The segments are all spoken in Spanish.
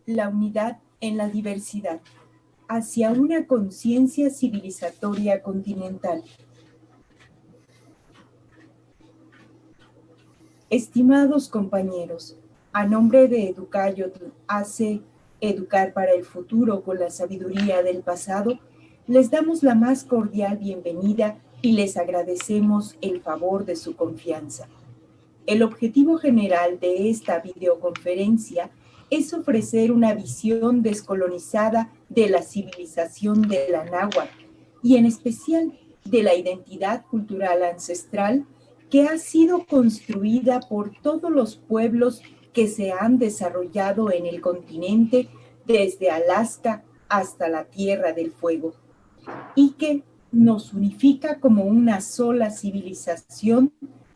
la unidad en la diversidad, hacia una conciencia civilizatoria continental. Estimados compañeros, a nombre de Educayotl hace Educar para el Futuro con la sabiduría del pasado, les damos la más cordial bienvenida y les agradecemos el favor de su confianza. El objetivo general de esta videoconferencia es ofrecer una visión descolonizada de la civilización de la náhuatl y en especial de la identidad cultural ancestral que ha sido construida por todos los pueblos que se han desarrollado en el continente desde Alaska hasta la Tierra del Fuego y que nos unifica como una sola civilización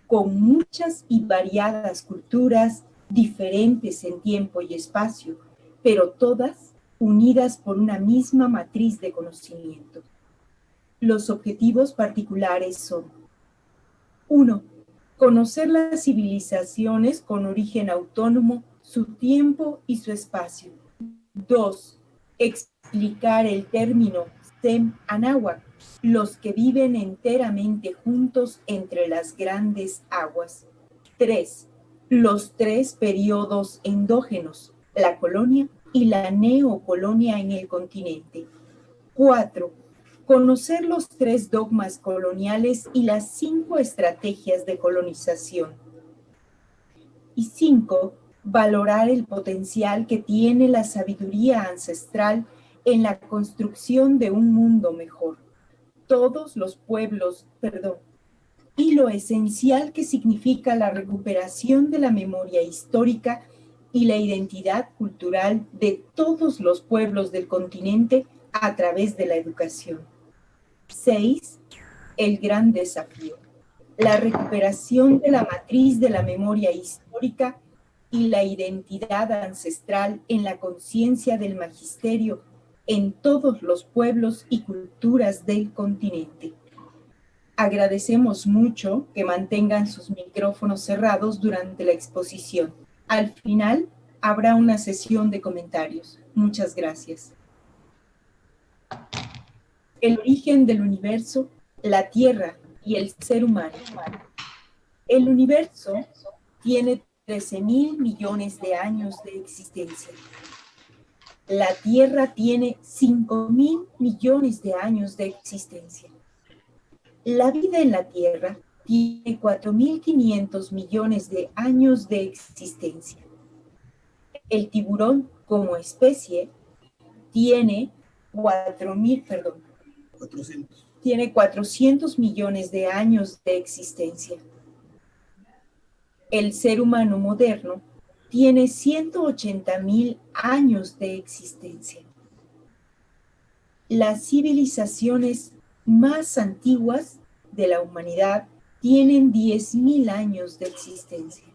con muchas y variadas culturas, diferentes en tiempo y espacio, pero todas unidas por una misma matriz de conocimiento. Los objetivos particulares son: 1. Conocer las civilizaciones con origen autónomo, su tiempo y su espacio. 2. Explicar el término Sem-Anáhuac, los que viven enteramente juntos entre las grandes aguas. 3. Los 3 periodos endógenos, la colonia y la neocolonia en el continente. 4. Conocer los 3 dogmas coloniales y las 5 estrategias de colonización. Y 5. Valorar el potencial que tiene la sabiduría ancestral en la construcción de un mundo mejor. Todos los pueblos, y lo esencial que significa la recuperación de la memoria histórica y la identidad cultural de todos los pueblos del continente a través de la educación. 6. El gran desafío: la recuperación de la matriz de la memoria histórica y la identidad ancestral en la conciencia del magisterio en todos los pueblos y culturas del continente. Agradecemos mucho que mantengan sus micrófonos cerrados durante la exposición. Al final habrá una sesión de comentarios. Muchas gracias. El origen del universo, la Tierra y el ser humano. El universo tiene 13.000 millones de años de existencia. La Tierra tiene 5.000 millones de años de existencia. La vida en la Tierra tiene 4.500 millones de años de existencia. El tiburón como especie tiene 400 millones de años de existencia. El ser humano moderno tiene 180.000 años de existencia. Las civilizaciones más antiguas de la humanidad tienen 10.000 años de existencia.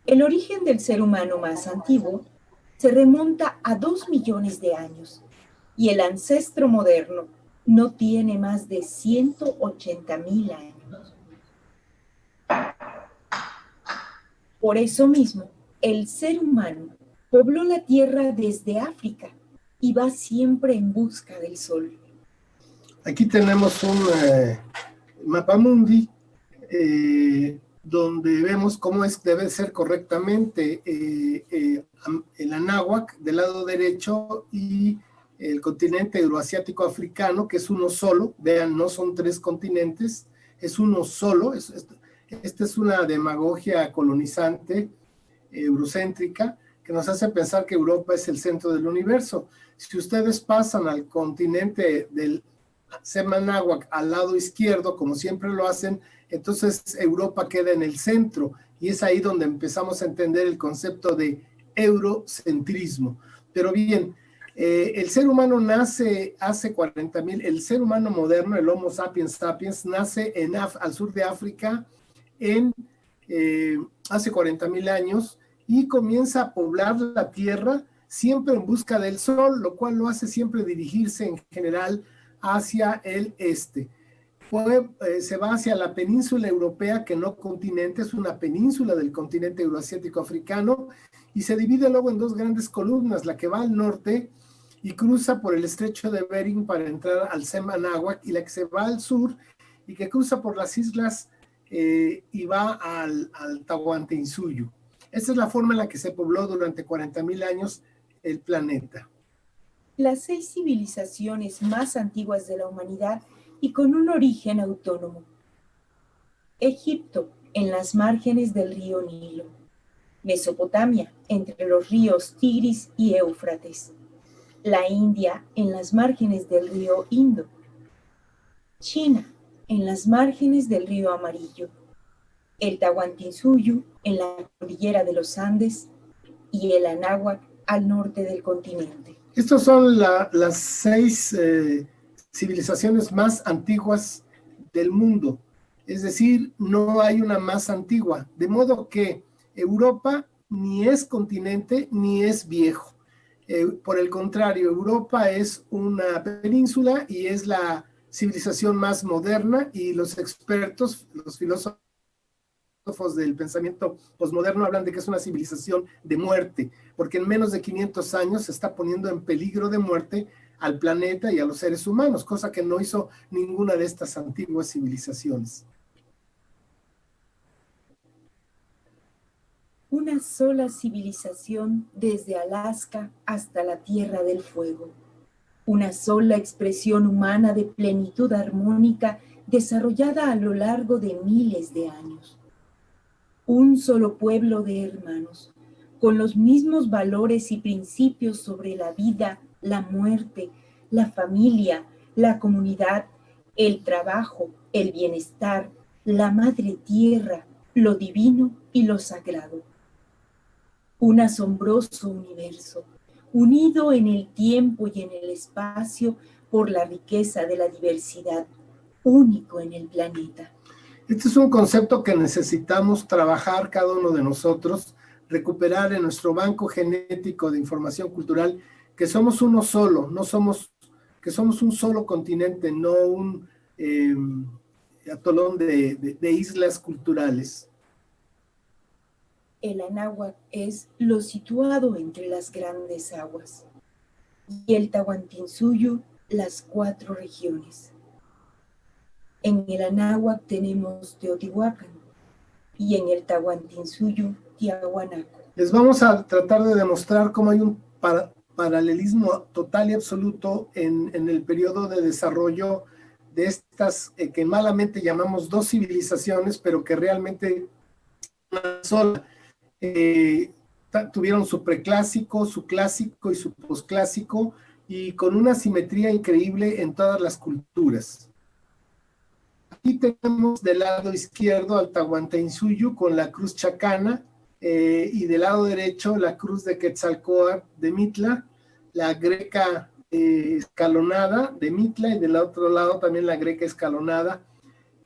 El origen del ser humano más antiguo se remonta a 2 millones de años y el ancestro moderno no tiene más de 180.000 años. Por eso mismo, el ser humano pobló la Tierra desde África y va siempre en busca del sol. Aquí tenemos un mapamundi donde vemos cómo debe ser correctamente el anáhuac del lado derecho y el continente euroasiático africano, que es uno solo. Vean, no son 3 continentes, es uno solo. Esta es una demagogia colonizante, eurocéntrica, que nos hace pensar que Europa es el centro del universo. Si ustedes pasan al continente del Sem-Anáhuac al lado izquierdo, como siempre lo hacen, entonces Europa queda en el centro, y es ahí donde empezamos a entender el concepto de eurocentrismo. Pero bien, el ser humano nace hace 40.000, el ser humano moderno, el Homo sapiens sapiens, nace al sur de África hace 40.000 años, y comienza a poblar la Tierra siempre en busca del sol, lo cual lo hace siempre dirigirse en general hacia el este. se va hacia la península europea, que no continente, es una península del continente euroasiático africano, y se divide luego en dos grandes columnas, la que va al norte y cruza por el estrecho de Bering para entrar al Sem Anáhuac, y la que se va al sur y que cruza por las islas y va al Tahuantinsuyo. Esta es la forma en la que se pobló durante 40,000 años el planeta. Las 6 civilizaciones más antiguas de la humanidad y con un origen autónomo. Egipto, en las márgenes del río Nilo. Mesopotamia, entre los ríos Tigris y Éufrates. La India, en las márgenes del río Indo. China, en las márgenes del río Amarillo. El Tahuantinsuyo, en la cordillera de los Andes, y el Anáhuac, al norte del continente. Estas son las 6 civilizaciones más antiguas del mundo, es decir, no hay una más antigua, de modo que Europa ni es continente ni es viejo. Por el contrario, Europa es una península y es la civilización más moderna, y los expertos, los filósofos del pensamiento posmoderno hablan de que es una civilización de muerte, porque en menos de 500 años se está poniendo en peligro de muerte al planeta y a los seres humanos, cosa que no hizo ninguna de estas antiguas civilizaciones. Una sola civilización desde Alaska hasta la Tierra del Fuego. Una sola expresión humana de plenitud armónica desarrollada a lo largo de miles de años. Un solo pueblo de hermanos, con los mismos valores y principios sobre la vida, la muerte, la familia, la comunidad, el trabajo, el bienestar, la madre tierra, lo divino y lo sagrado. Un asombroso universo, unido en el tiempo y en el espacio por la riqueza de la diversidad, único en el planeta. Este es un concepto que necesitamos trabajar cada uno de nosotros, recuperar en nuestro banco genético de información cultural, que somos uno solo, que somos un solo continente, no un atolón de islas culturales. El Anáhuac es lo situado entre las grandes aguas, y el Tahuantinsuyo las 4 regiones. En el Anáhuac tenemos Teotihuacán y en el Tahuantinsuyo Tiahuanaco. Les vamos a tratar de demostrar cómo hay un paralelismo total y absoluto en el periodo de desarrollo de estas que malamente llamamos 2 civilizaciones, pero que realmente una sola. Tuvieron su preclásico, su clásico y su posclásico, y con una simetría increíble en todas las culturas. Aquí tenemos del lado izquierdo al Tahuantinsuyo con la cruz chacana, y del lado derecho la cruz de Quetzalcóatl de Mitla, la greca escalonada de Mitla, y del otro lado también la greca escalonada.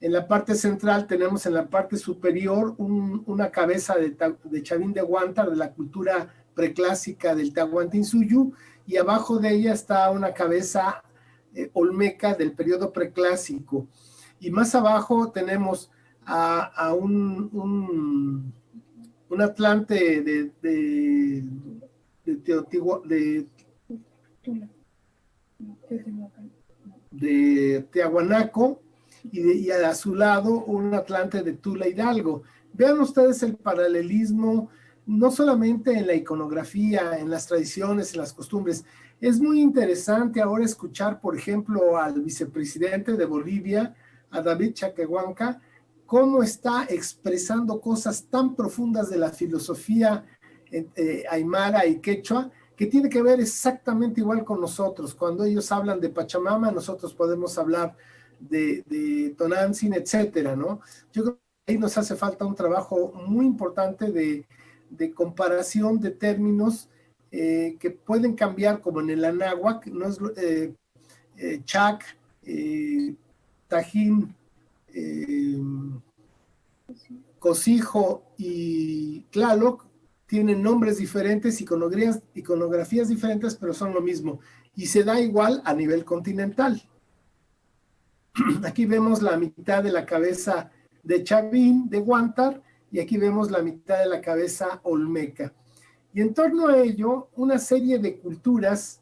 En la parte central tenemos en la parte superior una cabeza de Chavín de Huántar, de la cultura preclásica del Tahuantinsuyo, y abajo de ella está una cabeza olmeca del periodo preclásico. Y más abajo tenemos a un atlante de Tiahuanaco, y a su lado un atlante de Tula Hidalgo. Vean ustedes el paralelismo, no solamente en la iconografía, en las tradiciones, en las costumbres. Es muy interesante ahora escuchar, por ejemplo, al vicepresidente de Bolivia, a David Choquehuanca, cómo está expresando cosas tan profundas de la filosofía aymara y quechua, que tiene que ver exactamente igual con nosotros. Cuando ellos hablan de Pachamama, nosotros podemos hablar de Tonantzin, etcétera, ¿no? Yo creo que ahí nos hace falta un trabajo muy importante de comparación de términos que pueden cambiar, como en el Anáhuac, no es Chac, Tajín, Cosijo y Tlaloc tienen nombres diferentes, iconografías diferentes, pero son lo mismo, y se da igual a nivel continental. Aquí vemos la mitad de la cabeza de Chavín, de Huántar, y aquí vemos la mitad de la cabeza olmeca. Y en torno a ello, una serie de culturas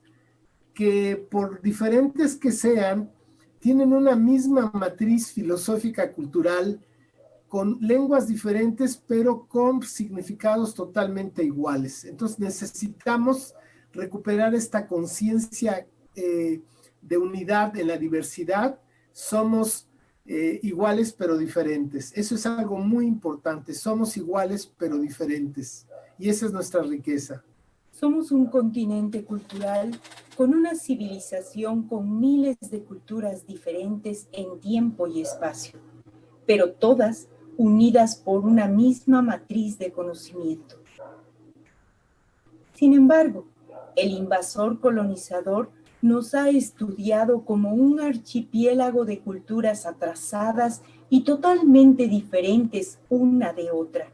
que, por diferentes que sean, tienen una misma matriz filosófica cultural, con lenguas diferentes, pero con significados totalmente iguales. Entonces necesitamos recuperar esta conciencia de unidad en la diversidad. Somos iguales pero diferentes. Eso es algo muy importante. Somos iguales pero diferentes. Y esa es nuestra riqueza. Somos un continente cultural con una civilización con miles de culturas diferentes en tiempo y espacio, pero todas unidas por una misma matriz de conocimiento. Sin embargo, el invasor colonizador nos ha estudiado como un archipiélago de culturas atrasadas y totalmente diferentes una de otra.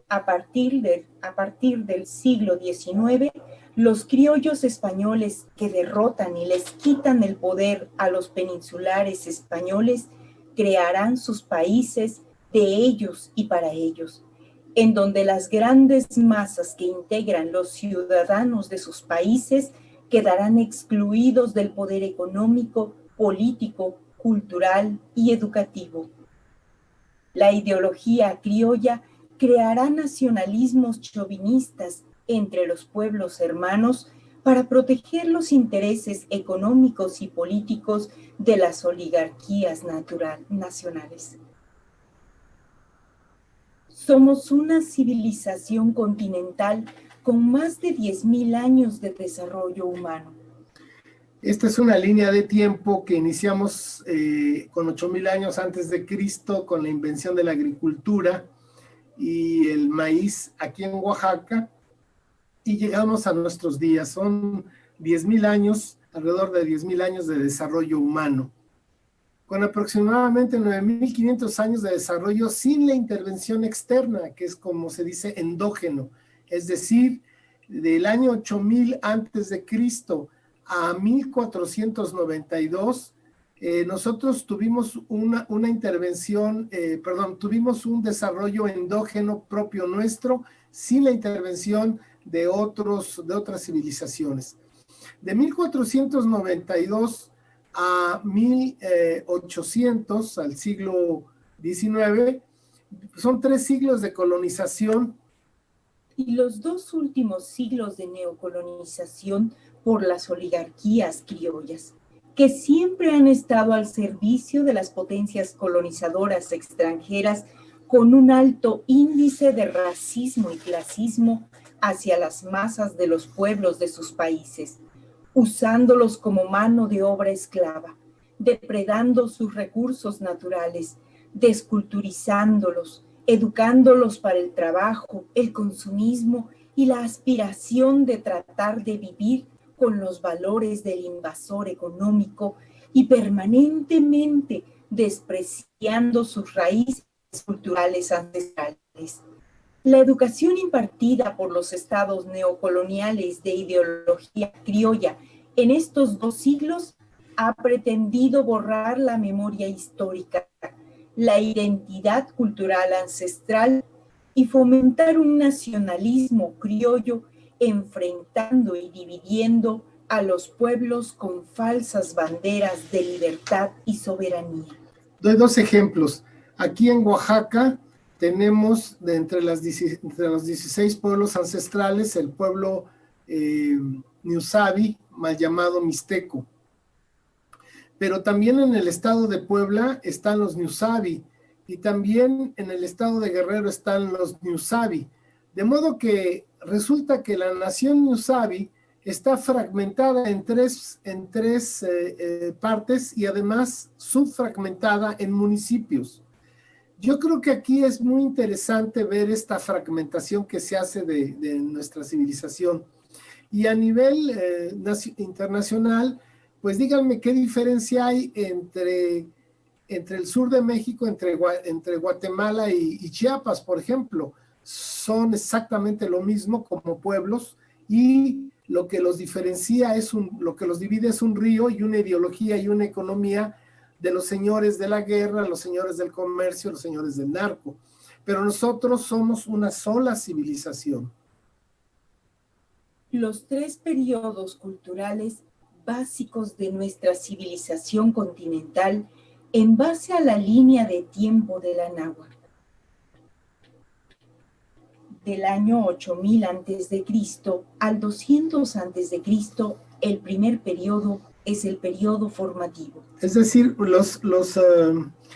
A partir del siglo XIX, los criollos españoles que derrotan y les quitan el poder a los peninsulares españoles crearán sus países de ellos y para ellos, en donde las grandes masas que integran los ciudadanos de sus países quedarán excluidos del poder económico, político, cultural y educativo. La ideología criolla creará nacionalismos chauvinistas entre los pueblos hermanos para proteger los intereses económicos y políticos de las oligarquías nacionales. Somos una civilización continental con más de 10.000 años de desarrollo humano. Esta es una línea de tiempo que iniciamos con 8.000 años antes de Cristo, con la invención de la agricultura y el maíz aquí en Oaxaca, y llegamos a nuestros días. Son 10.000 años, alrededor de 10.000 años de desarrollo humano, con aproximadamente 9.500 años de desarrollo sin la intervención externa, que es como se dice endógeno, es decir, del año 8.000 antes de Cristo a 1492, nosotros tuvimos una intervención, tuvimos un desarrollo endógeno propio nuestro, sin la intervención de otras civilizaciones. De 1492 a 1800, al siglo XIX, son 3 siglos de colonización. Y los 2 últimos siglos de neocolonización por las oligarquías criollas, que siempre han estado al servicio de las potencias colonizadoras extranjeras con un alto índice de racismo y clasismo hacia las masas de los pueblos de sus países, usándolos como mano de obra esclava, depredando sus recursos naturales, desculturizándolos, educándolos para el trabajo, el consumismo y la aspiración de tratar de vivir con los valores del invasor económico y permanentemente despreciando sus raíces culturales ancestrales. La educación impartida por los estados neocoloniales de ideología criolla en estos 2 siglos ha pretendido borrar la memoria histórica, la identidad cultural ancestral y fomentar un nacionalismo criollo enfrentando y dividiendo a los pueblos con falsas banderas de libertad y soberanía. Doy 2 ejemplos. Aquí en Oaxaca tenemos entre los 16 pueblos ancestrales el pueblo Niusabi, mal llamado Mixteco. Pero también en el estado de Puebla están los Niusabi, y también en el estado de Guerrero están los Niusabi. De modo que resulta que la nación Niusabi está fragmentada en tres partes y además subfragmentada en municipios. Yo creo que aquí es muy interesante ver esta fragmentación que se hace de nuestra civilización. Y a nivel internacional, pues díganme qué diferencia hay entre el sur de México, entre Guatemala y Chiapas, por ejemplo. Son exactamente lo mismo como pueblos, y lo que los diferencia lo que los divide es un río y una ideología y una economía de los señores de la guerra, los señores del comercio, los señores del narco. Pero nosotros somos una sola civilización. Los tres periodos culturales básicos de nuestra civilización continental en base a la línea de tiempo de la náhuatl. Del año 8000 a.C. al 200 a.C., el primer periodo es el periodo formativo. Es decir, los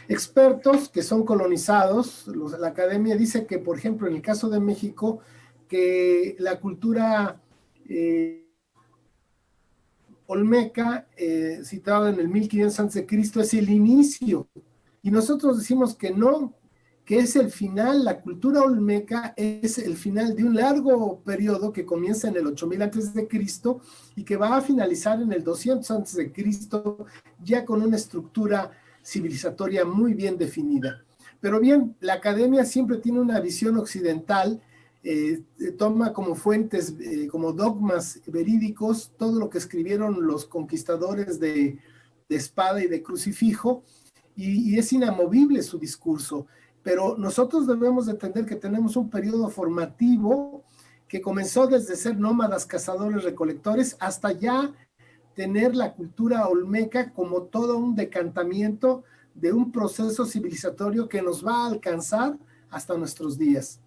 expertos que son colonizados, la academia dice que, por ejemplo, en el caso de México, que la cultura olmeca, citada en el 1500 a.C., es el inicio. Y nosotros decimos que no, que es el final. La cultura olmeca es el final de un largo periodo que comienza en el 8000 a.C. y que va a finalizar en el 200 a.C., ya con una estructura civilizatoria muy bien definida. Pero bien, la academia siempre tiene una visión occidental, toma como fuentes, como dogmas verídicos, todo lo que escribieron los conquistadores de espada y de crucifijo, y es inamovible su discurso. Pero nosotros debemos de entender que tenemos un periodo formativo que comenzó desde ser nómadas, cazadores, recolectores, hasta ya tener la cultura olmeca como todo un decantamiento de un proceso civilizatorio que nos va a alcanzar hasta nuestros días.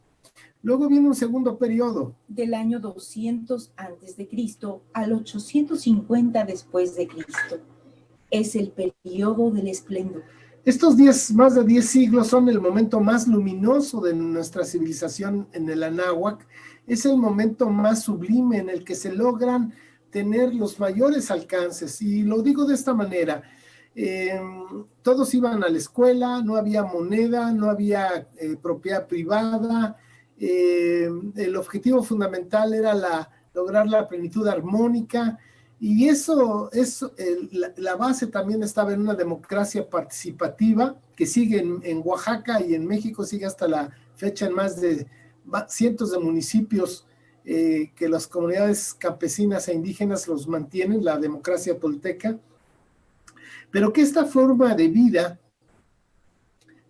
Luego viene un segundo periodo. Del año 200 a.C. al 850 después de Cristo. Es el periodo del esplendor. Estos más de 10 siglos son el momento más luminoso de nuestra civilización en el Anáhuac. Es el momento más sublime en el que se logran tener los mayores alcances. Y lo digo de esta manera. Todos iban a la escuela, no había moneda, no había propiedad privada. El objetivo fundamental era lograr la plenitud armónica. Y eso es la base. También estaba en una democracia participativa que sigue en Oaxaca y en México, sigue hasta la fecha en más de cientos de municipios que las comunidades campesinas e indígenas los mantienen, la democracia tolteca. Pero que esta forma de vida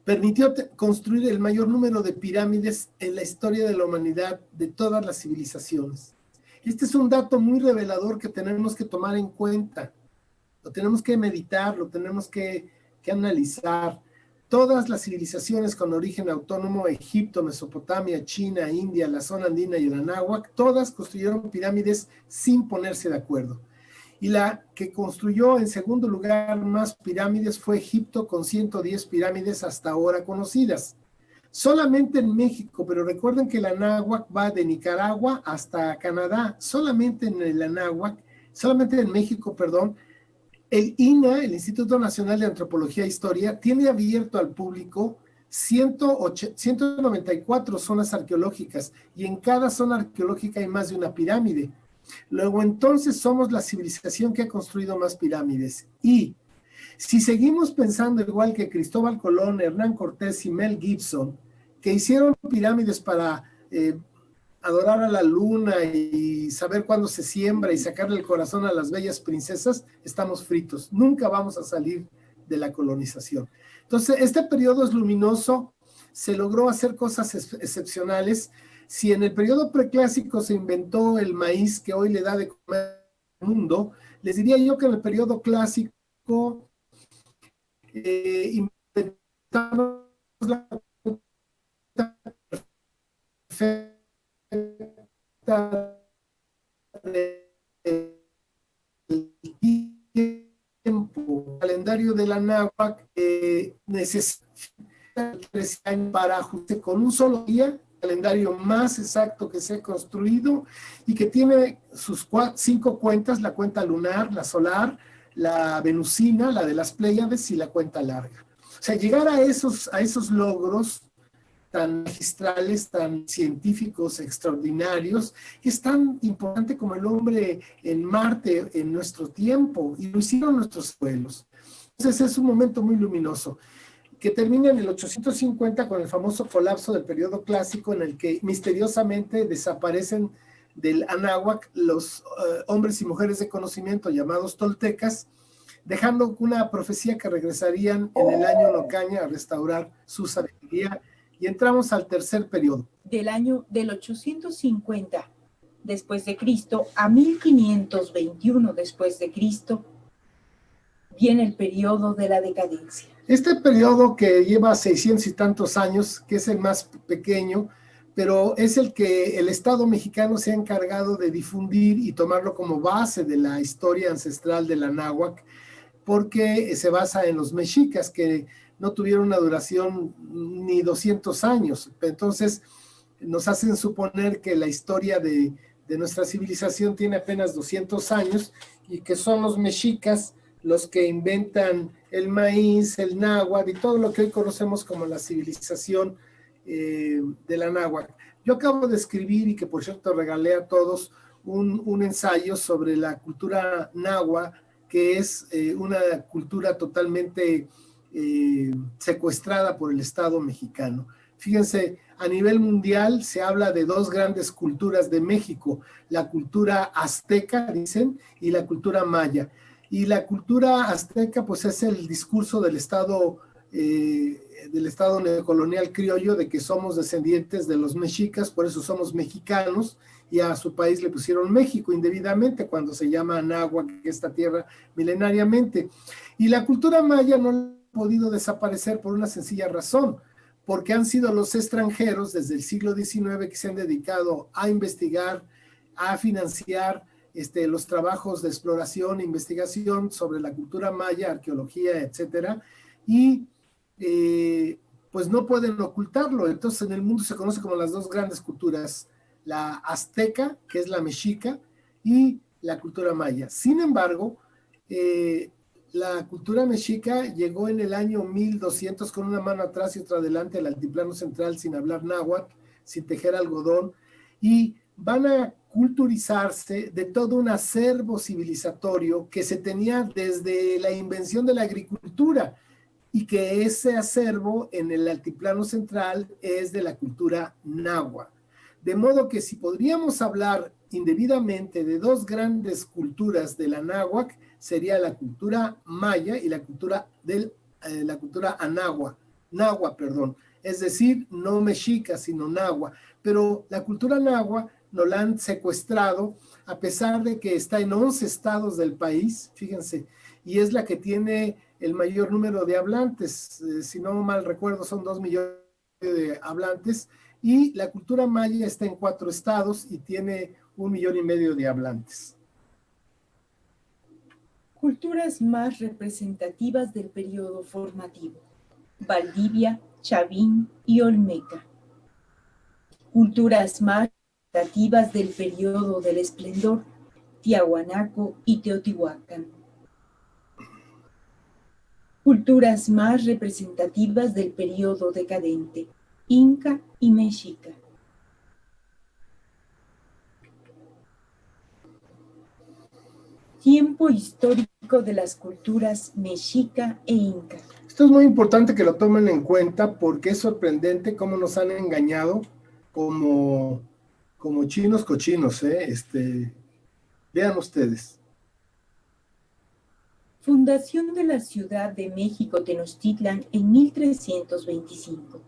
permitió construir el mayor número de pirámides en la historia de la humanidad, de todas las civilizaciones. Este es un dato muy revelador que tenemos que tomar en cuenta, lo tenemos que meditar, lo tenemos que analizar. Todas las civilizaciones con origen autónomo, Egipto, Mesopotamia, China, India, la zona andina y el Anáhuac, todas construyeron pirámides sin ponerse de acuerdo. Y la que construyó en segundo lugar más pirámides fue Egipto, con 110 pirámides hasta ahora conocidas. Solamente en México, pero recuerden que el Anáhuac va de Nicaragua hasta Canadá. Solamente en el Anáhuac, solamente en México, perdón, el INAH, el Instituto Nacional de Antropología e Historia, tiene abierto al público 194 zonas arqueológicas, y en cada zona arqueológica hay más de una pirámide. Luego, entonces, somos la civilización que ha construido más pirámides. Y si seguimos pensando igual que Cristóbal Colón, Hernán Cortés y Mel Gibson, que hicieron pirámides para adorar a la luna y saber cuándo se siembra y sacarle el corazón a las bellas princesas, estamos fritos. Nunca vamos a salir de la colonización. Entonces, este periodo es luminoso, se logró hacer cosas excepcionales. Si en el periodo preclásico se inventó el maíz que hoy le da de comer al mundo, les diría yo que en el periodo clásico inventamos la perfecta del tiempo. El calendario de la náhuatl necesita 13 años para ajustar con un solo día, calendario más exacto que se ha construido y que tiene sus 5 cuentas: la cuenta lunar, la solar, la venusina, la de las Pléyades y la cuenta larga. O sea, llegar a esos logros tan magistrales, tan científicos, extraordinarios, es tan importante como el hombre en Marte en nuestro tiempo, y lo hicieron nuestros pueblos. Entonces es un momento muy luminoso, que termina en el 850 con el famoso colapso del periodo clásico, en el que misteriosamente desaparecen del Anáhuac los hombres y mujeres de conocimiento llamados toltecas, dejando una profecía que regresarían en el año Nocaña a restaurar su sabiduría. Y entramos al tercer periodo. Del año del 850 después de Cristo a 1521 después de Cristo, viene el periodo de la decadencia. Este periodo que lleva 600 y tantos años, que es el más pequeño, pero es el que el Estado mexicano se ha encargado de difundir y tomarlo como base de la historia ancestral de la náhuatl, porque se basa en los mexicas, que no tuvieron una duración ni 200 años. Entonces, nos hacen suponer que la historia de nuestra civilización tiene apenas 200 años y que son los mexicas los que inventan el maíz, el náhuatl y todo lo que hoy conocemos como la civilización de la náhuatl. Yo acabo de escribir, y que por cierto regalé a todos, un ensayo sobre la cultura náhuatl, que es una cultura totalmente secuestrada por el Estado mexicano. Fíjense, a nivel mundial se habla de dos grandes culturas de México, la cultura azteca, dicen, y la cultura maya. Y la cultura azteca, pues es el discurso del Estado neocolonial criollo, de que somos descendientes de los mexicas, por eso somos mexicanos, y a su país le pusieron México indebidamente cuando se llama náhuatl, esta tierra milenariamente. Y la cultura maya no ha podido desaparecer por una sencilla razón, porque han sido los extranjeros desde el siglo XIX que se han dedicado a investigar, a financiar los trabajos de exploración e investigación sobre la cultura maya, arqueología, etcétera, y pues no pueden ocultarlo. Entonces en el mundo se conoce como las dos grandes culturas, la azteca, que es la mexica, y la cultura maya. Sin embargo, la cultura mexica llegó en el año 1200 con una mano atrás y otra adelante al altiplano central, sin hablar náhuatl, sin tejer algodón, y van a culturizarse de todo un acervo civilizatorio que se tenía desde la invención de la agricultura, y que ese acervo en el altiplano central es de la cultura náhuatl. De modo que si podríamos hablar indebidamente de dos grandes culturas de la náhuatl, sería la cultura maya y la cultura náhuatl, es decir, no mexica, sino náhuatl. Pero la cultura náhuatl nos la han secuestrado, a pesar de que está en 11 estados del país, fíjense, y es la que tiene el mayor número de hablantes. Si no mal recuerdo, son 2 millones de hablantes, y la cultura maya está en 4 estados y tiene 1,5 millones de hablantes. Culturas más representativas del periodo formativo: Valdivia, Chavín y Olmeca. Culturas más representativas del periodo del esplendor: Tiahuanaco y Teotihuacán. Culturas más representativas del periodo decadente: Inca y Mexica. Tiempo histórico de las culturas mexica e inca. Esto es muy importante que lo tomen en cuenta, porque es sorprendente cómo nos han engañado como chinos cochinos. Vean ustedes. Fundación de la Ciudad de México Tenochtitlan en 1325.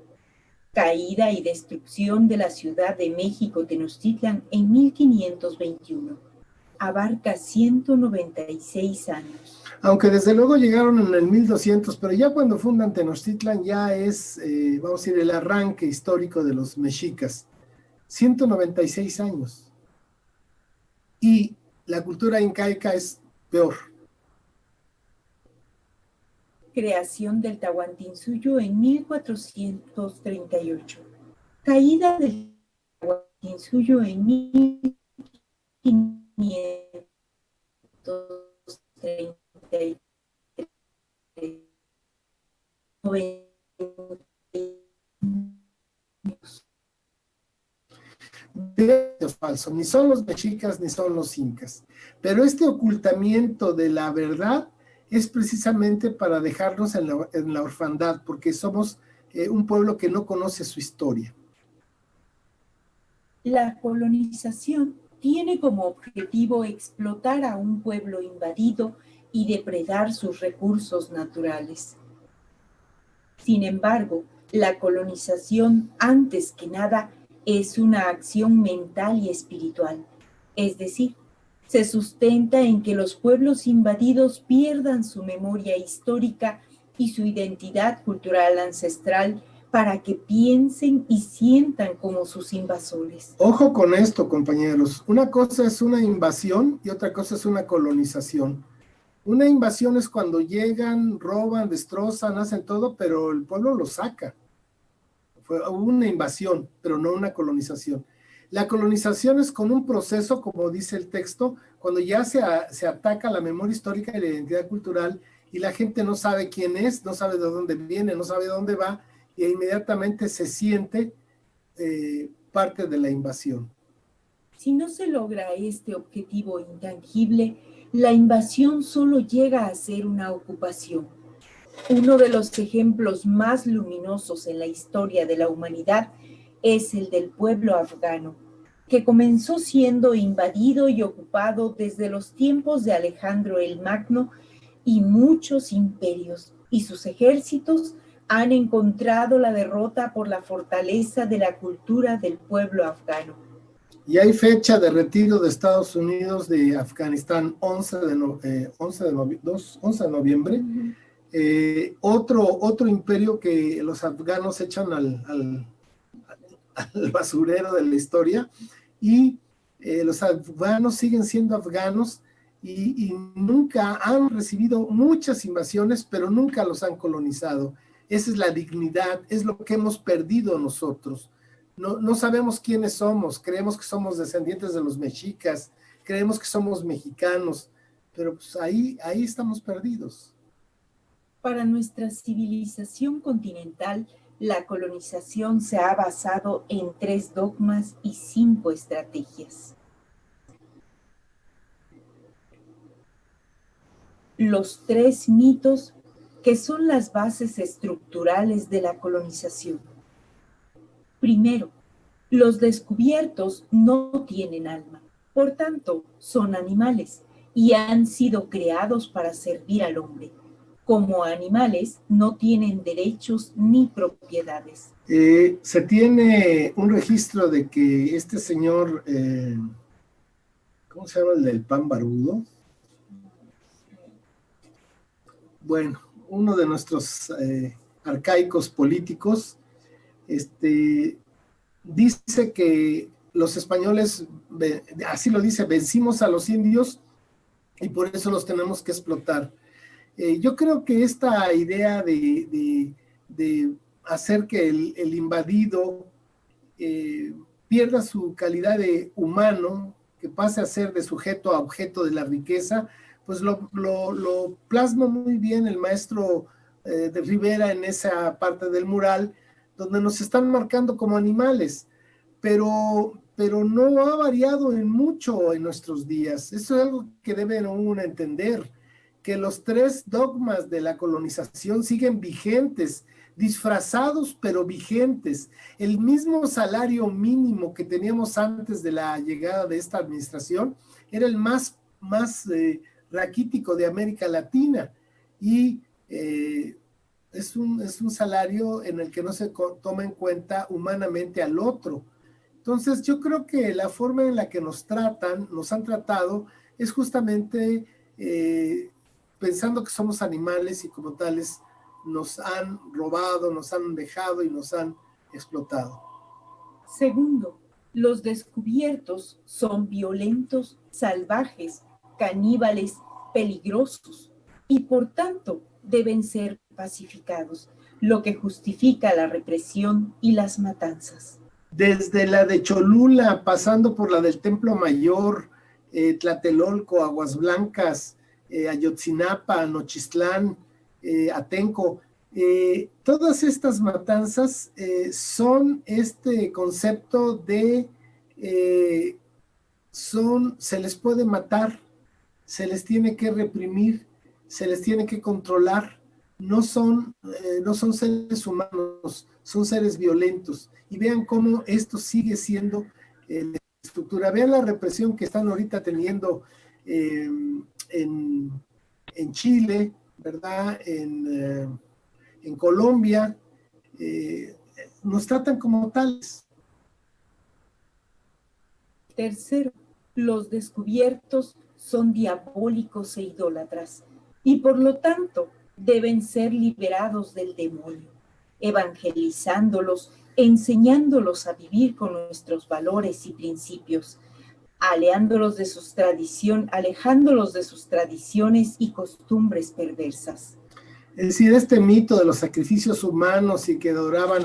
Caída y destrucción de la Ciudad de México Tenochtitlan en 1521. Abarca 196 años. Aunque desde luego llegaron en el 1200, pero ya cuando fundan Tenochtitlan ya es, vamos a decir, el arranque histórico de los mexicas. 196 años. Y la cultura incaica es peor. Creación del Tahuantinsuyo en 1438. Caída del Tahuantinsuyo en 1533. Es falso, ni son los mexicas ni son los incas. Pero este ocultamiento de la verdad es precisamente para dejarnos en la orfandad, porque somos un pueblo que no conoce su historia. La colonización tiene como objetivo explotar a un pueblo invadido y depredar sus recursos naturales. Sin embargo, la colonización, antes que nada, es una acción mental y espiritual, es decir, se sustenta en que los pueblos invadidos pierdan su memoria histórica y su identidad cultural ancestral para que piensen y sientan como sus invasores. Ojo con esto, compañeros. Una cosa es una invasión y otra cosa es una colonización. Una invasión es cuando llegan, roban, destrozan, hacen todo, pero el pueblo lo saca. Hubo una invasión, pero no una colonización. La colonización es con un proceso, como dice el texto, cuando ya se ataca la memoria histórica y la identidad cultural y la gente no sabe quién es, no sabe de dónde viene, no sabe de dónde va y inmediatamente se siente parte de la invasión. Si no se logra este objetivo intangible, la invasión solo llega a ser una ocupación. Uno de los ejemplos más luminosos en la historia de la humanidad es el del pueblo afgano, que comenzó siendo invadido y ocupado desde los tiempos de Alejandro el Magno y muchos imperios, y sus ejércitos han encontrado la derrota por la fortaleza de la cultura del pueblo afgano. Y hay fecha de retiro de Estados Unidos de Afganistán, 11 de noviembre. Otro imperio que los afganos echan al basurero de la historia, y los afganos siguen siendo afganos y nunca han recibido muchas invasiones, pero nunca los han colonizado. Esa es la dignidad, es lo que hemos perdido nosotros. No sabemos quiénes somos, creemos que somos descendientes de los mexicas, creemos que somos mexicanos, pero pues ahí estamos perdidos. Para nuestra civilización continental, la colonización se ha basado en 3 dogmas y 5 estrategias. Los 3 mitos que son las bases estructurales de la colonización. Primero, los descubiertos no tienen alma, por tanto, son animales y han sido creados para servir al hombre. Como animales, no tienen derechos ni propiedades. Se tiene un registro de que este señor, ¿cómo se llama el del pan barbudo? Bueno, uno de nuestros arcaicos políticos, dice que los españoles, así lo dice, vencimos a los indios y por eso los tenemos que explotar. Yo creo que esta idea de hacer que el invadido pierda su calidad de humano, que pase a ser de sujeto a objeto de la riqueza, pues lo plasma muy bien el maestro de Rivera en esa parte del mural, donde nos están marcando como animales, pero no ha variado en mucho en nuestros días. Eso es algo que debe uno entender, que los 3 dogmas de la colonización siguen vigentes, disfrazados pero vigentes. El mismo salario mínimo que teníamos antes de la llegada de esta administración era el más raquítico de América Latina, y es un salario en el que no se toma en cuenta humanamente al otro. Entonces yo creo que la forma en la que nos han tratado, es justamente pensando que somos animales y como tales nos han robado, nos han dejado y nos han explotado. Segundo, los descubiertos son violentos, salvajes, caníbales, peligrosos y por tanto deben ser pacificados, lo que justifica la represión y las matanzas. Desde la de Cholula, pasando por la del Templo Mayor, Tlatelolco, Aguas Blancas, Ayotzinapa, Nochistlán, Atenco, todas estas matanzas son este concepto de se les puede matar, se les tiene que reprimir, se les tiene que controlar. No son seres humanos, son seres violentos. Y vean cómo esto sigue siendo la estructura. Vean la represión que están ahorita teniendo en en Chile, ¿verdad? En Colombia, nos tratan como tales. Tercero, los descubiertos son diabólicos e idólatras y por lo tanto deben ser liberados del demonio, evangelizándolos, enseñándolos a vivir con nuestros valores y principios, alejándolos de sus tradiciones y costumbres perversas. Es decir, este mito de los sacrificios humanos y que adoraban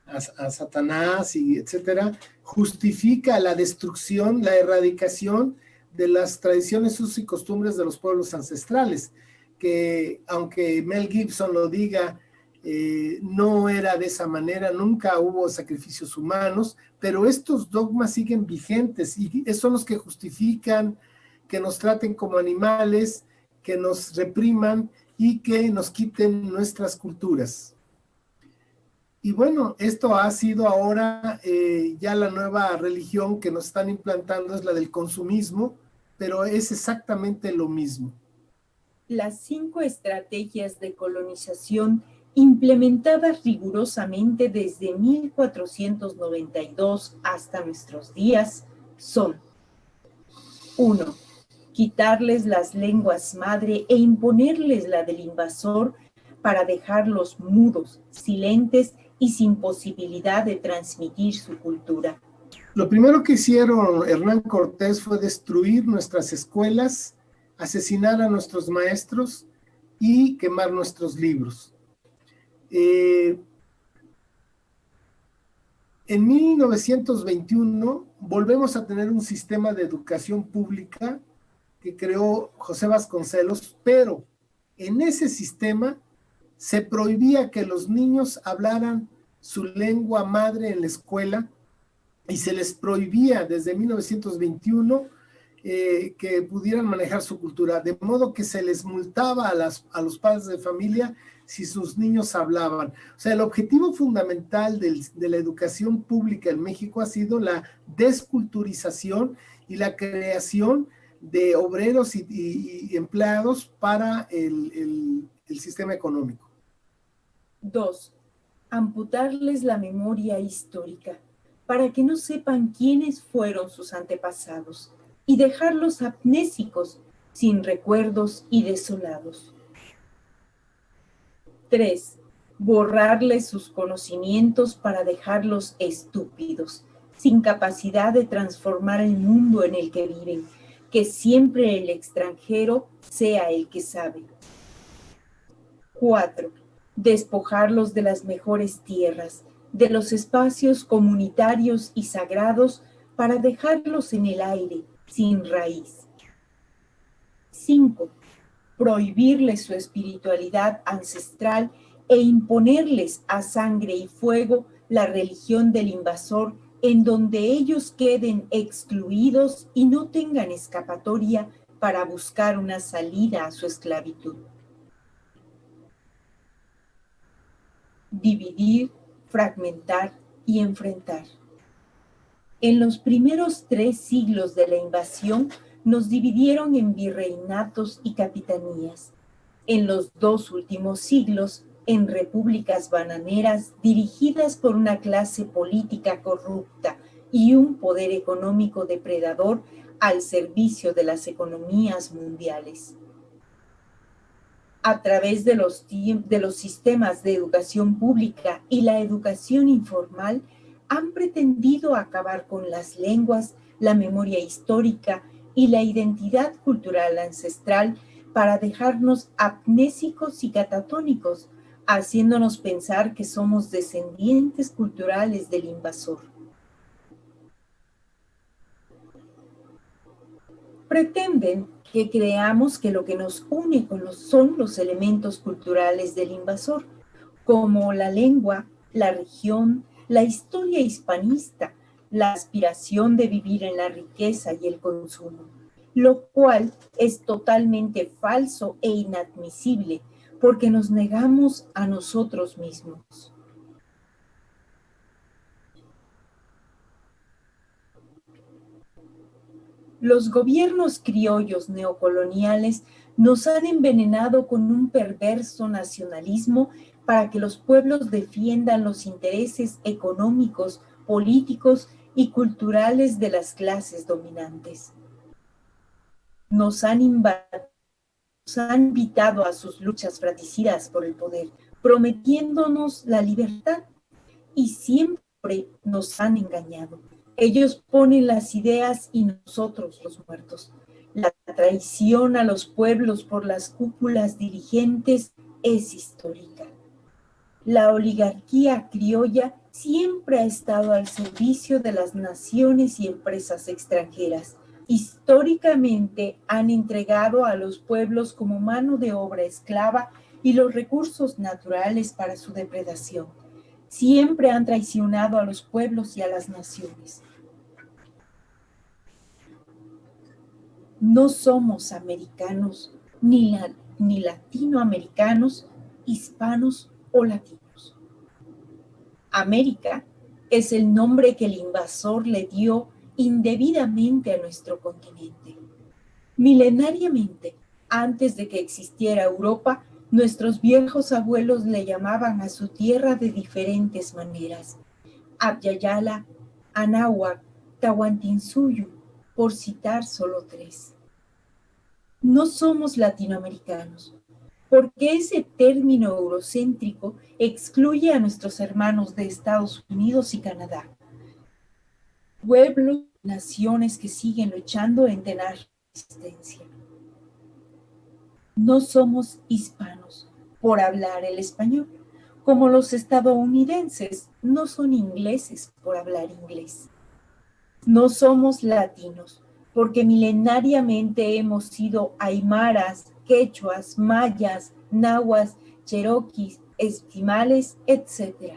a Satanás y etcétera, justifica la destrucción, la erradicación de las tradiciones, usos y costumbres de los pueblos ancestrales, que aunque Mel Gibson lo diga, no era de esa manera, nunca hubo sacrificios humanos, pero estos dogmas siguen vigentes y son los que justifican que nos traten como animales, que nos repriman y que nos quiten nuestras culturas. Y bueno, esto ha sido ahora ya la nueva religión que nos están implantando, es la del consumismo, pero es exactamente lo mismo. Las 5 estrategias de colonización implementadas rigurosamente desde 1492 hasta nuestros días son: 1. Quitarles las lenguas madre e imponerles la del invasor para dejarlos mudos, silentes y sin posibilidad de transmitir su cultura. Lo primero que hicieron Hernán Cortés fue destruir nuestras escuelas, asesinar a nuestros maestros y quemar nuestros libros. En 1921 volvemos a tener un sistema de educación pública que creó José Vasconcelos, pero en ese sistema se prohibía que los niños hablaran su lengua madre en la escuela y se les prohibía desde 1921 que pudieran manejar su cultura, de modo que se les multaba a los padres de familia si sus niños hablaban. O sea, el objetivo fundamental de la educación pública en México ha sido la desculturización y la creación de obreros y empleados para el sistema económico. 2. Amputarles la memoria histórica para que no sepan quiénes fueron sus antepasados y dejarlos amnésicos, sin recuerdos y desolados. 3. Borrarles sus conocimientos para dejarlos estúpidos, sin capacidad de transformar el mundo en el que viven, que siempre el extranjero sea el que sabe. 4. Despojarlos de las mejores tierras, de los espacios comunitarios y sagrados para dejarlos en el aire, sin raíz. 5. Prohibirles su espiritualidad ancestral e imponerles a sangre y fuego la religión del invasor, en donde ellos queden excluidos y no tengan escapatoria para buscar una salida a su esclavitud. Dividir, fragmentar y enfrentar. En los primeros 3 siglos de la invasión nos dividieron en virreinatos y capitanías. En los 2 últimos siglos, en repúblicas bananeras dirigidas por una clase política corrupta y un poder económico depredador al servicio de las economías mundiales. A través de los sistemas de educación pública y la educación informal, han pretendido acabar con las lenguas, la memoria histórica y la identidad cultural ancestral para dejarnos amnésicos y catatónicos, haciéndonos pensar que somos descendientes culturales del invasor. Pretenden que creamos que lo que nos une son los elementos culturales del invasor, como la lengua, la región, la historia hispanista, la aspiración de vivir en la riqueza y el consumo, lo cual es totalmente falso e inadmisible, porque nos negamos a nosotros mismos. Los gobiernos criollos neocoloniales Nos han envenenado con un perverso nacionalismo para que los pueblos defiendan los intereses económicos, políticos y culturales de las clases dominantes. Nos han invitado a sus luchas fratricidas por el poder, prometiéndonos la libertad, y siempre nos han engañado. Ellos ponen las ideas y nosotros los muertos. La traición a los pueblos por las cúpulas dirigentes es histórica. La oligarquía criolla siempre ha estado al servicio de las naciones y empresas extranjeras. Históricamente han entregado a los pueblos como mano de obra esclava y los recursos naturales para su depredación. Siempre han traicionado a los pueblos y a las naciones. No somos americanos, ni latinoamericanos, hispanos o latinos. América es el nombre que el invasor le dio indebidamente a nuestro continente. Milenariamente, antes de que existiera Europa, nuestros viejos abuelos le llamaban a su tierra de diferentes maneras: Abyayala, Anáhuac, Tahuantinsuyo, por citar solo 3. No somos latinoamericanos, porque ese término eurocéntrico excluye a nuestros hermanos de Estados Unidos y Canadá, pueblos, naciones que siguen luchando en tenar resistencia. No somos hispanos por hablar el español, como los estadounidenses no son ingleses por hablar inglés. No somos latinos, porque milenariamente hemos sido aymaras, quechuas, mayas, nahuas, cheroquis, esquimales, etc.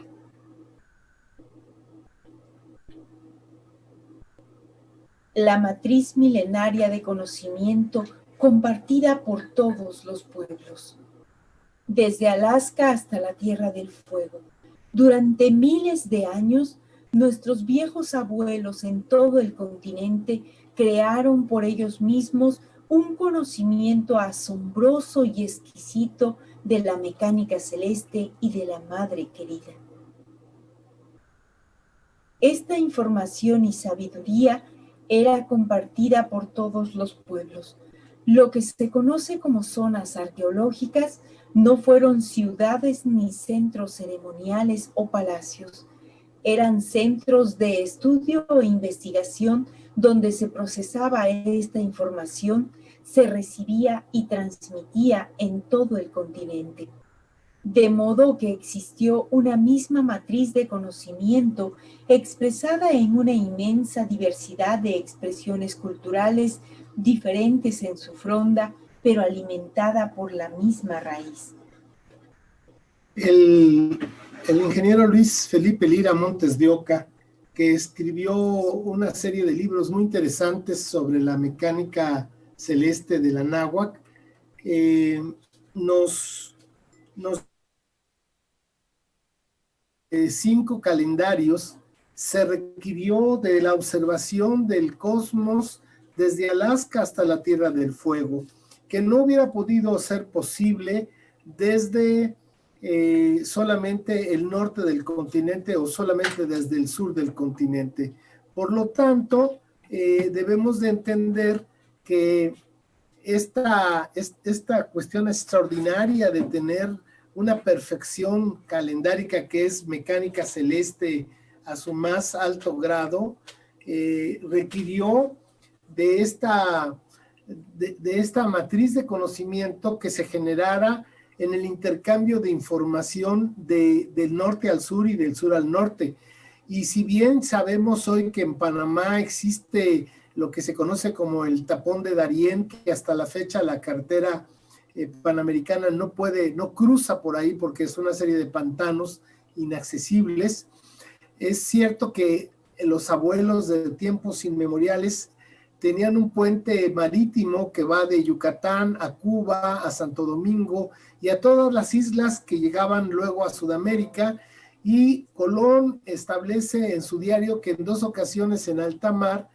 La matriz milenaria de conocimiento compartida por todos los pueblos, desde Alaska hasta la Tierra del Fuego. Durante miles de años, nuestros viejos abuelos en todo el continente crearon por ellos mismos un conocimiento asombroso y exquisito de la mecánica celeste y de la Madre querida. Esta información y sabiduría era compartida por todos los pueblos. Lo que se conoce como zonas arqueológicas no fueron ciudades ni centros ceremoniales o palacios. Eran centros de estudio e investigación donde se procesaba esta información, se recibía y transmitía en todo el continente. De modo que existió una misma matriz de conocimiento expresada en una inmensa diversidad de expresiones culturales diferentes en su fronda, pero alimentada por la misma raíz. El ingeniero Luis Felipe Lira Montes de Oca, que escribió una serie de libros muy interesantes sobre la mecánica celeste de la náhuatl, nos 5 calendarios se requirió de la observación del cosmos desde Alaska hasta la Tierra del Fuego, que no hubiera podido ser posible desde solamente el norte del continente o solamente desde el sur del continente. Por lo tanto, debemos de entender que esta cuestión extraordinaria de tener una perfección calendárica que es mecánica celeste a su más alto grado, requirió de esta matriz de conocimiento que se generara en el intercambio de información del norte al sur y del sur al norte. Y si bien sabemos hoy que en Panamá existe lo que se conoce como el tapón de Darién, que hasta la fecha la cartera panamericana no cruza por ahí porque es una serie de pantanos inaccesibles, es cierto que los abuelos de tiempos inmemoriales tenían un puente marítimo que va de Yucatán a Cuba, a Santo Domingo y a todas las islas que llegaban luego a Sudamérica, y Colón establece en su diario que en 2 ocasiones en alta mar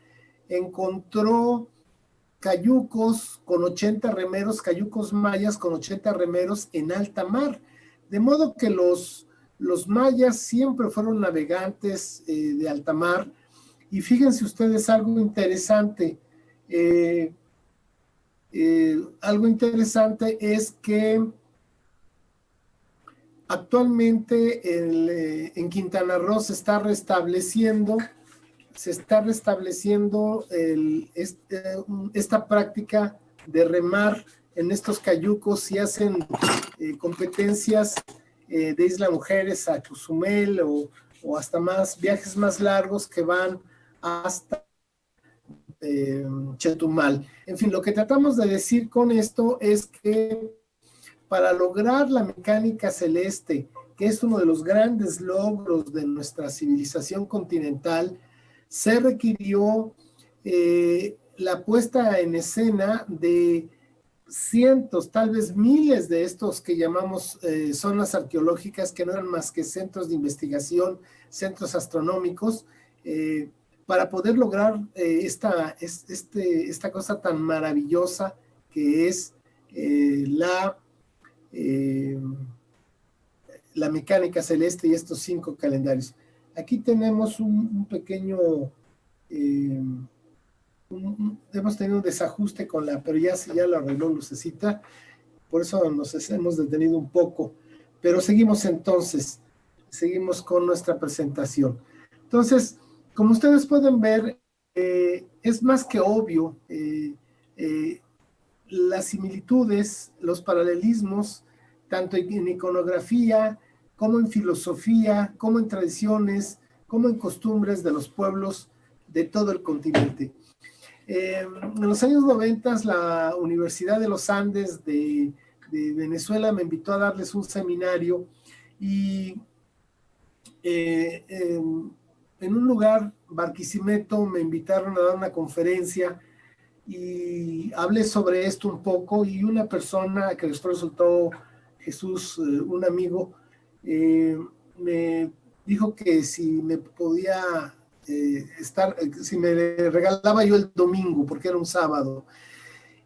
encontró cayucos con 80 remeros, cayucos mayas con 80 remeros en alta mar. De modo que los mayas siempre fueron navegantes de alta mar. Y fíjense ustedes algo interesante. Algo interesante es que actualmente en Quintana Roo se está restableciendo esta práctica de remar en estos cayucos y hacen competencias de Isla Mujeres a Cozumel o hasta viajes más largos que van hasta Chetumal. En fin, lo que tratamos de decir con esto es que para lograr la mecánica celeste, que es uno de los grandes logros de nuestra civilización continental, se requirió la puesta en escena de cientos, tal vez miles de estos que llamamos zonas arqueológicas, que no eran más que centros de investigación, centros astronómicos, para poder lograr esta cosa tan maravillosa que es la mecánica celeste y estos 5 calendarios. Aquí tenemos un pequeño, hemos tenido un desajuste pero ya lo arregló Lucecita, por eso nos hemos detenido un poco, pero seguimos con nuestra presentación. Entonces, como ustedes pueden ver, es más que obvio las similitudes, los paralelismos, tanto en iconografía, como en filosofía, como en tradiciones, como en costumbres de los pueblos de todo el continente. En los años 90, la Universidad de los Andes de Venezuela me invitó a darles un seminario y en un lugar, Barquisimeto, me invitaron a dar una conferencia y hablé sobre esto un poco y una persona que después resultó Jesús, un amigo, me dijo que si me podía si me regalaba yo el domingo, porque era un sábado,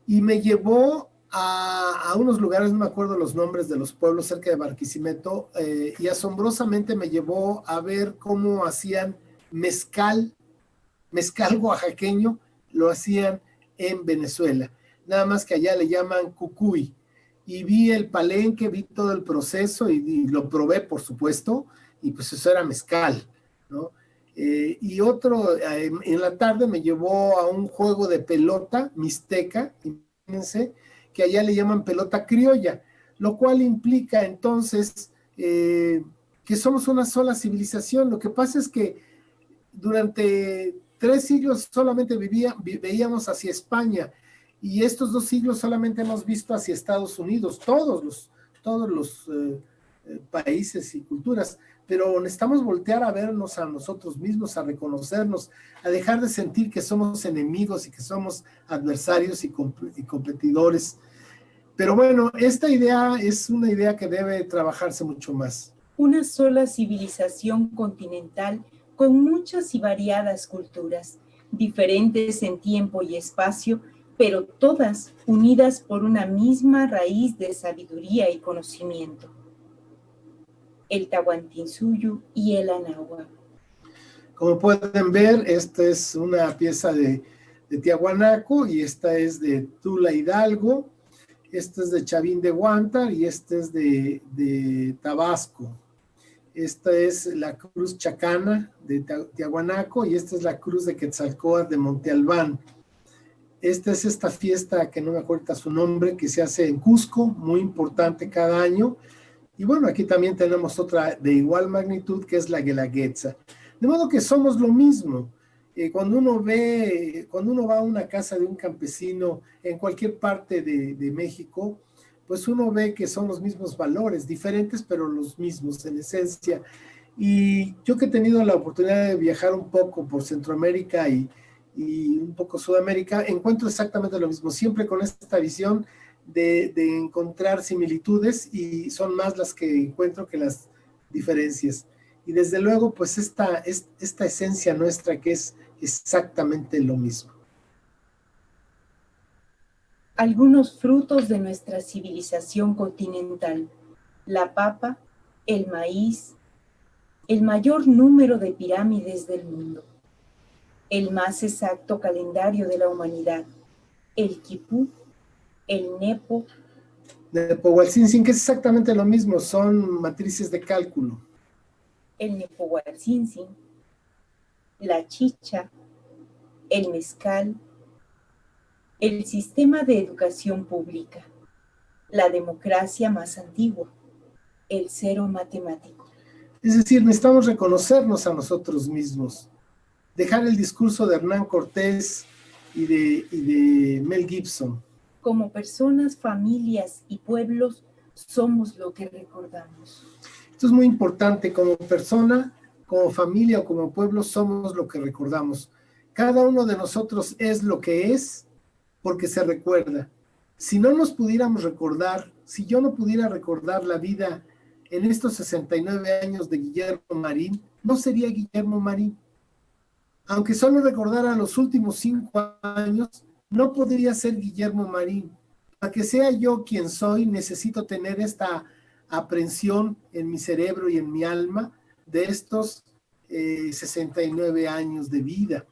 y me llevó a unos lugares, no me acuerdo los nombres de los pueblos cerca de Barquisimeto, y asombrosamente me llevó a ver cómo hacían mezcal oaxaqueño, lo hacían en Venezuela, nada más que allá le llaman cucuy, y vi el palenque, vi todo el proceso y lo probé, por supuesto, y pues eso era mezcal, ¿no? Y otro, en la tarde me llevó a un juego de pelota mixteca, imagínense, que allá le llaman pelota criolla, lo cual implica entonces que somos una sola civilización. Lo que pasa es que durante 3 siglos solamente veíamos hacia España, y estos 2 siglos solamente hemos visto hacia Estados Unidos, todos los países y culturas, pero necesitamos voltear a vernos a nosotros mismos, a reconocernos, a dejar de sentir que somos enemigos y que somos adversarios y competidores. Pero bueno, esta idea es una idea que debe trabajarse mucho más. Una sola civilización continental con muchas y variadas culturas, diferentes en tiempo y espacio, pero todas unidas por una misma raíz de sabiduría y conocimiento: el Tahuantinsuyo y el Anáhuac. Como pueden ver, esta es una pieza de Tiahuanaco y esta es de Tula Hidalgo, esta es de Chavín de Huántar y esta es de Tabasco. Esta es la cruz chacana de Tiahuanaco y esta es la cruz de Quetzalcóatl de Monte Albán. Esta es esta fiesta que no me acuerdo su nombre, que se hace en Cusco, muy importante cada año. Y bueno, aquí también tenemos otra de igual magnitud, que es la Guelaguetza. De modo que somos lo mismo. Cuando uno va a una casa de un campesino en cualquier parte de México, pues uno ve que son los mismos valores, diferentes, pero los mismos en esencia. Y yo que he tenido la oportunidad de viajar un poco por Centroamérica y un poco Sudamérica, encuentro exactamente lo mismo, siempre con esta visión de encontrar similitudes, y son más las que encuentro que las diferencias. Y desde luego, pues esta esencia nuestra, que es exactamente lo mismo. Algunos frutos de nuestra civilización continental: la papa, el maíz, el mayor número de pirámides del mundo, el más exacto calendario de la humanidad, el quipú, el nepo. Nepohualcínsin, que es exactamente lo mismo, son matrices de cálculo. El Nepohualcínsin, la chicha, el mezcal, el sistema de educación pública, la democracia más antigua, el cero matemático. Es decir, necesitamos reconocernos a nosotros mismos, dejar el discurso de Hernán Cortés y de Mel Gibson. Como personas, familias y pueblos, somos lo que recordamos. Esto es muy importante. Como persona, como familia o como pueblo, somos lo que recordamos. Cada uno de nosotros es lo que es porque se recuerda. Si no nos pudiéramos recordar, si yo no pudiera recordar la vida en estos 69 años de Guillermo Marín, no sería Guillermo Marín. Aunque solo recordara los últimos 5 años, no podría ser Guillermo Marín. Para que sea yo quien soy, necesito tener esta aprehensión en mi cerebro y en mi alma de estos 69 años de vida.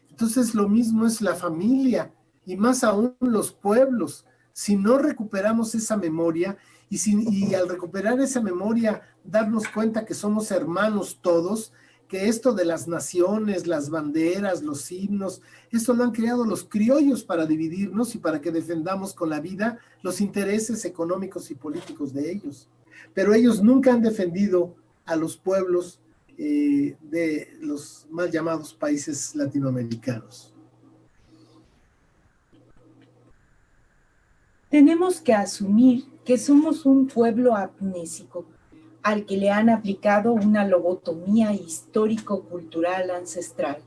Entonces lo mismo es la familia y más aún los pueblos. Si no recuperamos esa memoria y al recuperar esa memoria darnos cuenta que somos hermanos todos, que esto de las naciones, las banderas, los himnos, eso lo han creado los criollos para dividirnos y para que defendamos con la vida los intereses económicos y políticos de ellos. Pero ellos nunca han defendido a los pueblos de los mal llamados países latinoamericanos. Tenemos que asumir que somos un pueblo amnésico, al que le han aplicado una lobotomía histórico-cultural ancestral,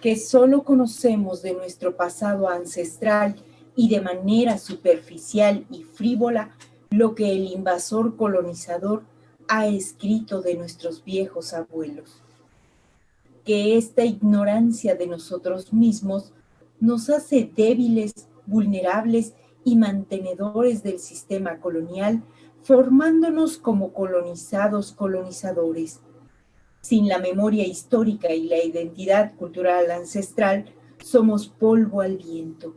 que solo conocemos de nuestro pasado ancestral y de manera superficial y frívola lo que el invasor colonizador ha escrito de nuestros viejos abuelos. Que esta ignorancia de nosotros mismos nos hace débiles, vulnerables y mantenedores del sistema colonial, formándonos como colonizados colonizadores. Sin la memoria histórica y la identidad cultural ancestral, somos polvo al viento,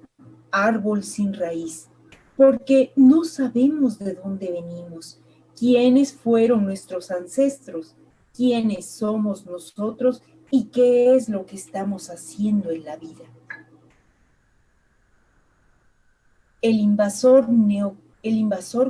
árbol sin raíz, porque no sabemos de dónde venimos, quiénes fueron nuestros ancestros, quiénes somos nosotros y qué es lo que estamos haciendo en la vida. El invasor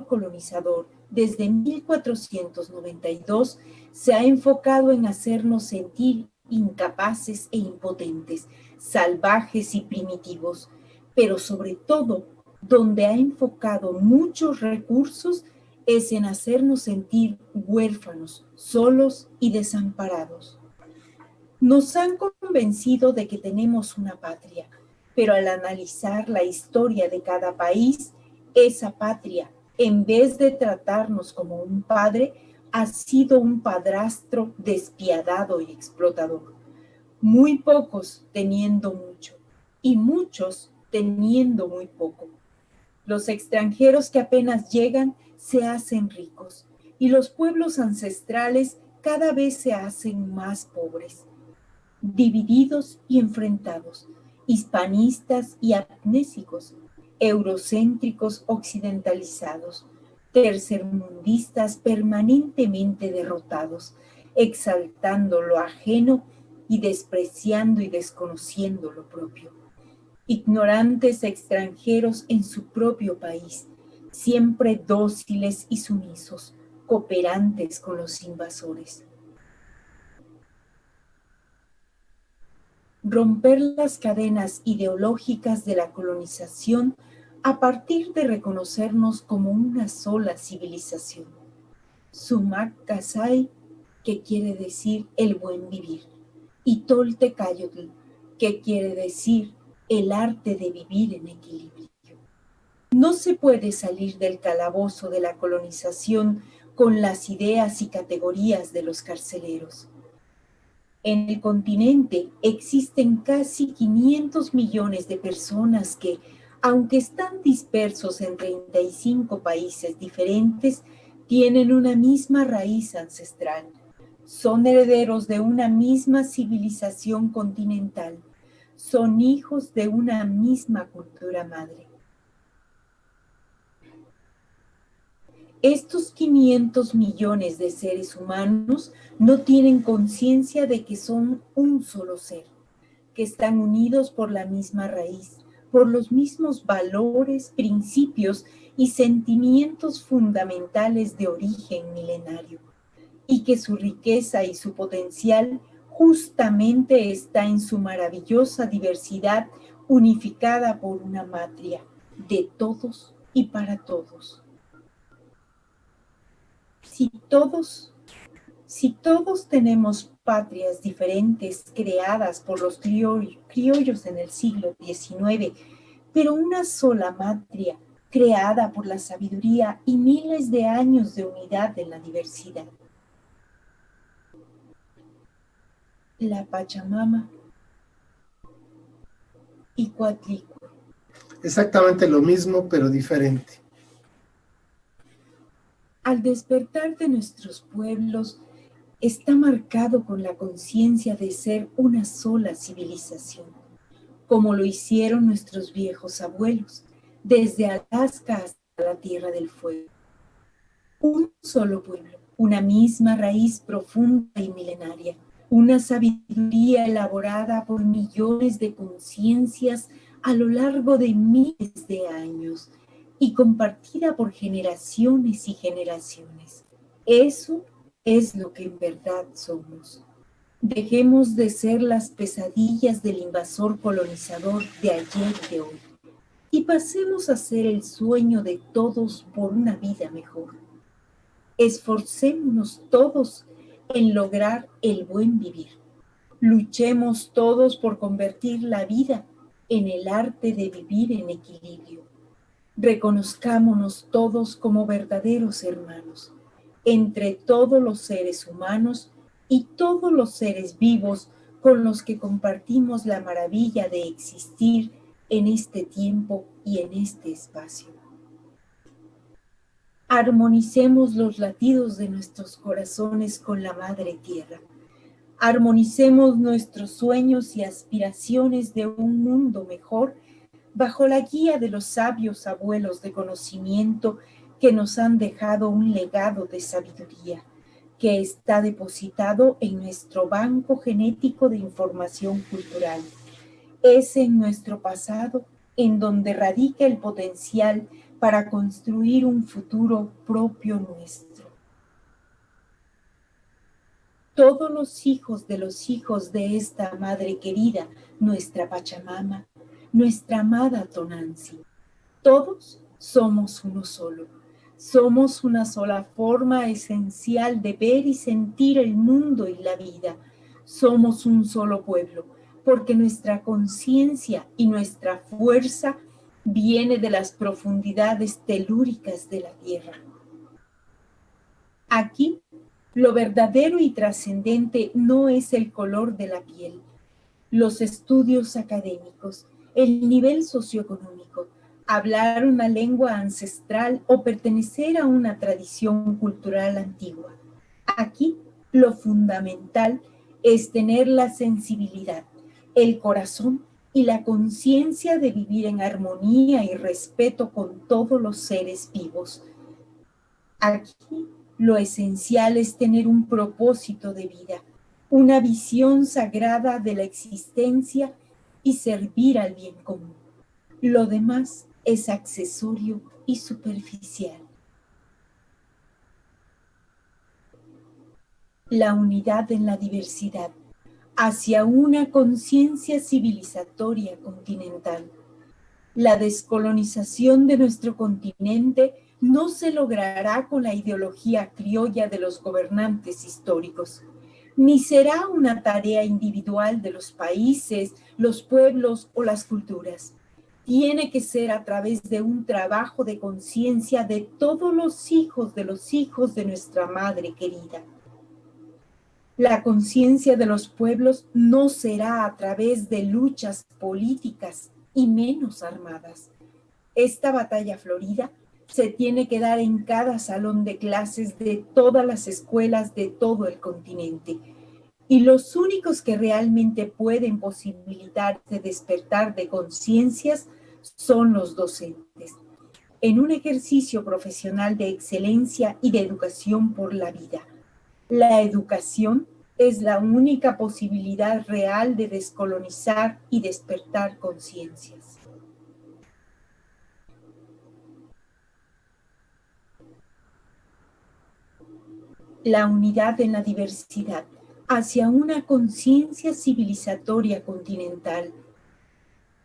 colonizador, desde 1492, se ha enfocado en hacernos sentir incapaces e impotentes, salvajes y primitivos, pero sobre todo, donde ha enfocado muchos recursos es en hacernos sentir huérfanos, solos y desamparados. Nos han convencido de que tenemos una patria, pero al analizar la historia de cada país, esa patria, en vez de tratarnos como un padre, ha sido un padrastro despiadado y explotador. Muy pocos teniendo mucho y muchos teniendo muy poco. Los extranjeros que apenas llegan se hacen ricos y los pueblos ancestrales cada vez se hacen más pobres, divididos y enfrentados, hispanistas y amnésicos, eurocéntricos occidentalizados, tercermundistas permanentemente derrotados, exaltando lo ajeno y despreciando y desconociendo lo propio. Ignorantes extranjeros en su propio país, siempre dóciles y sumisos, cooperantes con los invasores. Romper las cadenas ideológicas de la colonización a partir de reconocernos como una sola civilización. Sumac Casay, que quiere decir el buen vivir, y Toltecayotl, que quiere decir el arte de vivir en equilibrio. No se puede salir del calabozo de la colonización con las ideas y categorías de los carceleros. En el continente existen casi 500 millones de personas que, Aunque están dispersos en 35 países diferentes, tienen una misma raíz ancestral. Son herederos de una misma civilización continental. Son hijos de una misma cultura madre. Estos 500 millones de seres humanos no tienen conciencia de que son un solo ser, que están unidos por la misma raíz, por los mismos valores, principios y sentimientos fundamentales de origen milenario, y que su riqueza y su potencial justamente está en su maravillosa diversidad unificada por una matria de todos y para todos. Si todos tenemos patrias diferentes creadas por los criollos en el siglo XIX, pero una sola matria creada por la sabiduría y miles de años de unidad en la diversidad. La Pachamama y Coatlicue. Exactamente lo mismo, pero diferente. Al despertar de nuestros pueblos, está marcado con la conciencia de ser una sola civilización, como lo hicieron nuestros viejos abuelos, desde Alaska hasta la Tierra del Fuego. Un solo pueblo, una misma raíz profunda y milenaria, una sabiduría elaborada por millones de conciencias a lo largo de miles de años y compartida por generaciones y generaciones. Eso es lo que en verdad somos. Dejemos de ser las pesadillas del invasor colonizador de ayer y de hoy y pasemos a ser el sueño de todos por una vida mejor. Esforcémonos todos en lograr el buen vivir. Luchemos todos por convertir la vida en el arte de vivir en equilibrio. Reconozcámonos todos como verdaderos hermanos, entre todos los seres humanos y todos los seres vivos con los que compartimos la maravilla de existir en este tiempo y en este espacio. Armonicemos los latidos de nuestros corazones con la Madre Tierra. Armonicemos nuestros sueños y aspiraciones de un mundo mejor bajo la guía de los sabios abuelos de conocimiento que nos han dejado un legado de sabiduría que está depositado en nuestro banco genético de información cultural. Es en nuestro pasado en donde radica el potencial para construir un futuro propio nuestro. Todos los hijos de esta madre querida, nuestra Pachamama, nuestra amada Tonantzin, todos somos uno solo. Somos una sola forma esencial de ver y sentir el mundo y la vida. Somos un solo pueblo, porque nuestra conciencia y nuestra fuerza viene de las profundidades telúricas de la tierra. Aquí, lo verdadero y trascendente no es el color de la piel, los estudios académicos, el nivel socioeconómico, hablar una lengua ancestral o pertenecer a una tradición cultural antigua. Aquí, lo fundamental es tener la sensibilidad, el corazón y la conciencia de vivir en armonía y respeto con todos los seres vivos. Aquí, lo esencial es tener un propósito de vida, una visión sagrada de la existencia y servir al bien común. Lo demás es accesorio y superficial. La unidad en la diversidad, hacia una conciencia civilizatoria continental. La descolonización de nuestro continente no se logrará con la ideología criolla de los gobernantes históricos, ni será una tarea individual de los países, los pueblos o las culturas. Tiene que ser a través de un trabajo de conciencia de todos los hijos de nuestra madre querida. La conciencia de los pueblos no será a través de luchas políticas y menos armadas, Esta batalla florida se tiene que dar en cada salón de clases de todas las escuelas de todo el continente. Y los únicos que realmente pueden posibilitar ese despertar de conciencias son los docentes, en un ejercicio profesional de excelencia y de educación por la vida. La educación es la única posibilidad real de descolonizar y despertar conciencias. La unidad en la diversidad hacia una conciencia civilizatoria continental.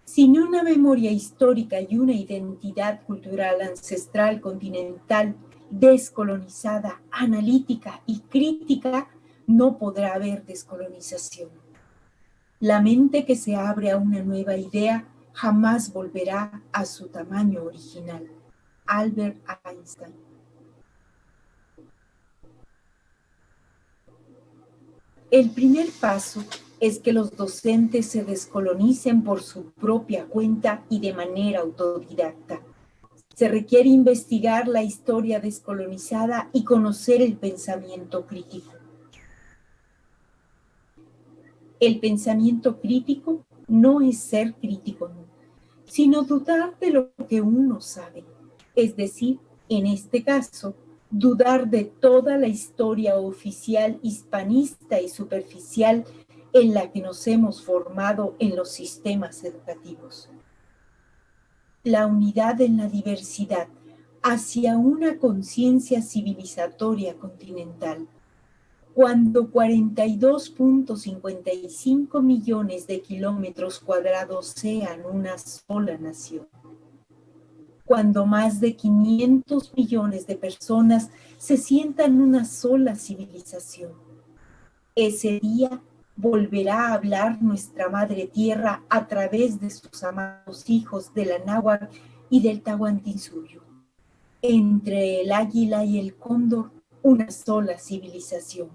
Sin una memoria histórica y una identidad cultural ancestral continental descolonizada, analítica y crítica, no podrá haber descolonización. La mente que se abre a una nueva idea jamás volverá a su tamaño original. Albert Einstein. El primer paso es que los docentes se descolonicen por su propia cuenta y de manera autodidacta. Se requiere investigar la historia descolonizada y conocer el pensamiento crítico. El pensamiento crítico no es ser crítico, sino dudar de lo que uno sabe. Es decir, en este caso, dudar de toda la historia oficial hispanista y superficial en la que nos hemos formado en los sistemas educativos. La unidad en la diversidad hacia una conciencia civilizatoria continental. Cuando 42.55 millones de kilómetros cuadrados sean una sola nación. Cuando más de 500 millones de personas se sientan una sola civilización. Ese día volverá a hablar nuestra Madre Tierra a través de sus amados hijos del Anáhuac y del Tahuantinsuyo. Entre el águila y el cóndor, una sola civilización.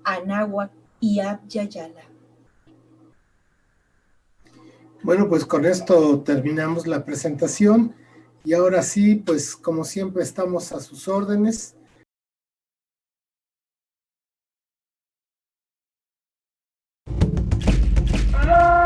Anáhuac y Abya Yala. Bueno, pues con esto terminamos la presentación y ahora sí, pues como siempre estamos a sus órdenes. ¡Ah!